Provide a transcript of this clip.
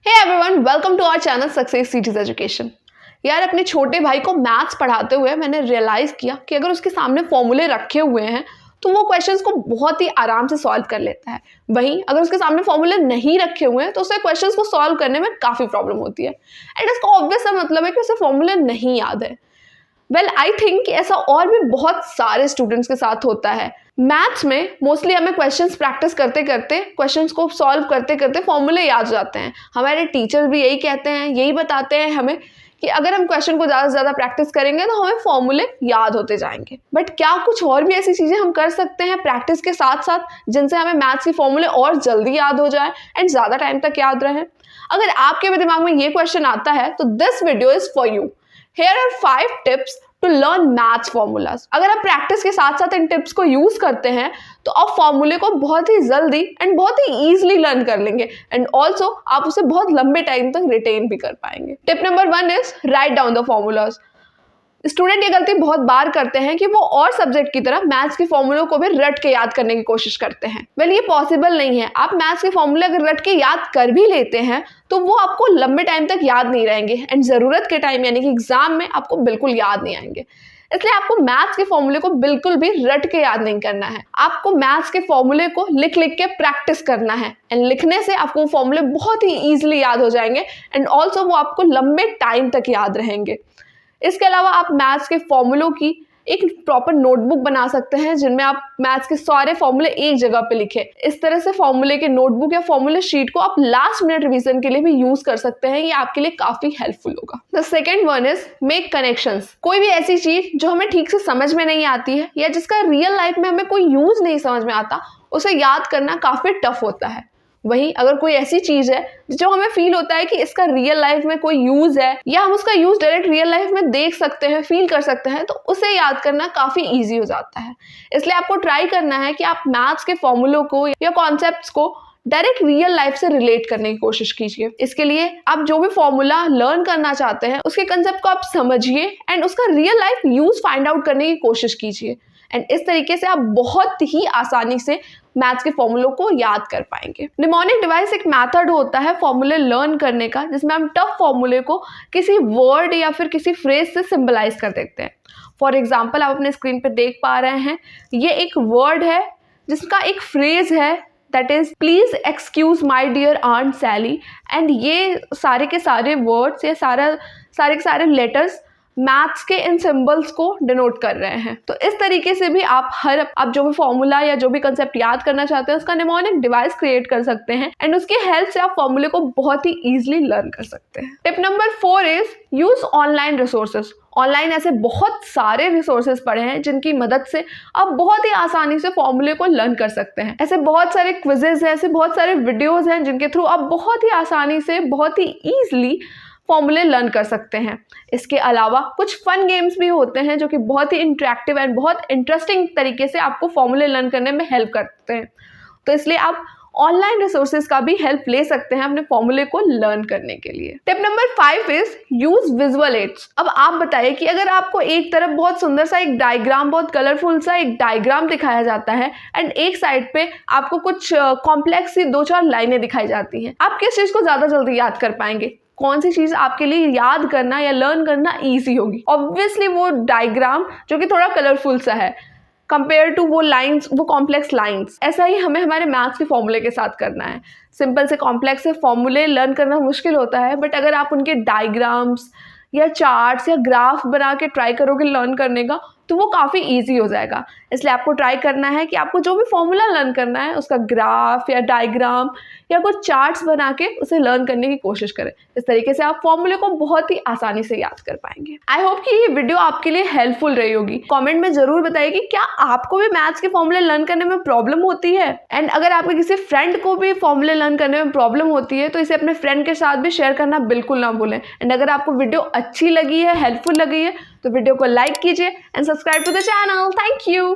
Hey everyone, welcome to our channel Success Cities Education. यार, अपने छोटे भाई को मैथ्स पढ़ाते हुए मैंने रियलाइज़ किया कि अगर उसके सामने फॉर्मूले रखे हुए हैं तो वो क्वेश्चंस को बहुत ही आराम से सॉल्व कर लेता है। वहीं अगर उसके सामने फॉर्मूले नहीं रखे हुए हैं तो उसे क्वेश्चंस को सॉल्व करने में काफ़ी प्रॉब्लम होती है। एंड इसका ऑब्वियस सा मतलब है कि उसे फॉर्मूले नहीं याद है। वेल, आई थिंक ऐसा और भी बहुत सारे स्टूडेंट्स के साथ होता है। मैथ्स में मोस्टली हमें क्वेश्चंस प्रैक्टिस करते करते, क्वेश्चंस को सॉल्व करते करते फॉर्मूले याद हो जाते हैं। हमारे टीचर भी यही कहते हैं, यही बताते हैं हमें कि अगर हम क्वेश्चन को ज़्यादा से ज़्यादा प्रैक्टिस करेंगे तो हमें फॉर्मूले याद होते जाएंगे। बट क्या कुछ और भी ऐसी चीज़ें हम कर सकते हैं प्रैक्टिस के साथ साथ जिनसे हमें मैथ्स के फॉर्मूले और जल्दी याद हो जाए एंड ज़्यादा टाइम तक याद रहे? अगर आपके भी दिमाग में ये क्वेश्चन आता है तो this video is for you. Here are 5 tips to learn maths formulas। अगर आप प्रैक्टिस के साथ साथ इन टिप्स को यूज करते हैं तो आप फॉर्मूले को बहुत ही जल्दी एंड बहुत ही इजीली लर्न कर लेंगे एंड ऑल्सो आप उसे बहुत लंबे टाइम तक रिटेन भी कर पाएंगे। Tip number 1 is write down the formulas. Student ये गलती बहुत बार करते हैं कि वो और सब्जेक्ट की तरह मैथ्स के फॉर्मूलों को भी रट के याद करने की कोशिश करते हैं। वेल, ये पॉसिबल नहीं है। आप मैथ्स के फॉर्मूले अगर रट के याद कर भी लेते हैं तो वो आपको लंबे टाइम तक याद नहीं रहेंगे एंड ज़रूरत के टाइम यानी कि एग्जाम में आपको बिल्कुल याद नहीं आएंगे। इसलिए आपको मैथ्स के फॉर्मूले को बिल्कुल भी रट के याद नहीं करना है। आपको मैथ्स के फॉर्मूले को लिख लिख के प्रैक्टिस करना है एंड लिखने से आपको वो फॉर्मूले बहुत ही ईजिली याद हो जाएंगे एंड ऑल्सो वो आपको लंबे टाइम तक याद रहेंगे। इसके अलावा आप मैथ्स के फॉर्मूलों की एक प्रॉपर नोटबुक बना सकते हैं जिनमें आप मैथ्स के सारे फॉर्मूले एक जगह पे लिखें। इस तरह से फॉर्मूले के नोटबुक या फॉर्मूले शीट को आप लास्ट मिनट रिवीजन के लिए भी यूज कर सकते हैं। ये आपके लिए काफी हेल्पफुल होगा। The second one is make connections. कोई भी ऐसी चीज जो हमें ठीक से समझ में नहीं आती है या जिसका रियल लाइफ में हमें कोई यूज नहीं समझ में आता, उसे याद करना काफी टफ होता है। वहीं अगर कोई ऐसी चीज है जो हमें फील होता है कि इसका रियल लाइफ में कोई यूज है या हम उसका यूज डायरेक्ट रियल लाइफ में देख सकते हैं, फील कर सकते हैं, तो उसे याद करना काफी इजी हो जाता है। इसलिए आपको ट्राई करना है कि आप मैथ्स के फॉर्मूलों को या कॉन्सेप्ट्स को डायरेक्ट रियल लाइफ से रिलेट करने की कोशिश कीजिए। इसके लिए आप जो भी फॉर्मूला लर्न करना चाहते हैं उसके कंसेप्ट को आप समझिए एंड उसका real life use find out करने की कोशिश कीजिए एंड इस तरीके से आप बहुत ही आसानी से मैथ्स के फॉर्मूलों को याद कर पाएंगे। निमोनिक डिवाइस एक मेथड होता है फॉर्मूले लर्न करने का जिसमें हम टफ फॉर्मूले को किसी वर्ड या फिर किसी फ्रेज से सिंबलाइज कर देते हैं। फॉर एग्जाम्पल, आप अपने स्क्रीन पे देख पा रहे हैं, ये एक वर्ड है जिसका एक फ्रेज है that is please excuse my dear aunt Sally and ये सारे के सारे वर्ड्स या सारे के सारे लेटर्स मैथ्स के इन सिंबल्स को डिनोट कर रहे हैं। तो इस तरीके से भी आप जो भी फॉर्मूला या जो भी कंसेप्ट याद करना चाहते हैं उसका निमोनिक डिवाइस क्रिएट कर सकते हैं एंड उसकी हेल्प से आप फॉर्मूले को बहुत ही इजीली लर्न कर सकते हैं। Tip number 4 is use online resources. Online ऐसे बहुत सारे रिसोर्सेज पड़े हैं जिनकी मदद से आप बहुत ही आसानी से फॉर्मूले को लर्न कर सकते हैं। ऐसे बहुत सारे क्विजेज हैं, ऐसे बहुत सारे वीडियोज हैं जिनके थ्रू आप बहुत ही आसानी से बहुत ही ईजिली फॉर्मूले लर्न कर सकते हैं। इसके अलावा कुछ फन गेम्स भी होते हैं जो कि बहुत ही इंटरेक्टिव एंड बहुत इंटरेस्टिंग तरीके से आपको फॉर्मूले लर्न करने में हेल्प करते हैं। तो इसलिए आप ऑनलाइन रिसोर्सेज का भी हेल्प ले सकते हैं अपने फॉर्मूले को लर्न करने के लिए। Tip number 5 is use visual aids. अब आप बताइए कि अगर आपको एक तरफ बहुत सुंदर सा एक डायग्राम, बहुत कलरफुल सा एक डायग्राम दिखाया जाता है एंड एक साइड पे आपको कुछ कॉम्प्लेक्स सी 2-4 लाइनें दिखाई जाती हैं, आप किस चीज को ज्यादा जल्दी याद कर पाएंगे? कौन सी चीज आपके लिए याद करना या लर्न करना इजी होगी? ऑब्वियसली वो डायग्राम जो कि थोड़ा कलरफुल सा है कंपेयर टू वो लाइंस, वो कॉम्प्लेक्स लाइंस। ऐसा ही हमें हमारे मैथ्स के फॉर्मूले के साथ करना है। सिंपल से कॉम्प्लेक्स से फॉर्मूले लर्न करना मुश्किल होता है, बट अगर आप उनके डायग्राम्स या चार्ट्स या ग्राफ बना के ट्राई करोगे लर्न करने का तो वो काफ़ी इजी हो जाएगा। इसलिए आपको ट्राई करना है कि आपको जो भी फॉर्मूला लर्न करना है उसका ग्राफ या डायग्राम या कुछ चार्ट्स बना के उसे लर्न करने की कोशिश करें। इस तरीके से आप फॉर्मूले को बहुत ही आसानी से याद कर पाएंगे। आई होप कि ये वीडियो आपके लिए हेल्पफुल रही होगी। कमेंट में जरूर बताइए कि क्या आपको भी मैथ्स के फॉर्मूले लर्न करने में प्रॉब्लम होती है एंड अगर आपके किसी फ्रेंड को भी फॉर्मूले लर्न करने में प्रॉब्लम होती है तो इसे अपने फ्रेंड के साथ भी शेयर करना बिल्कुल ना भूलें। एंड अगर आपको वीडियो अच्छी लगी है, हेल्पफुल लगी है, तो वीडियो को लाइक कीजिए and subscribe to the channel. Thank you.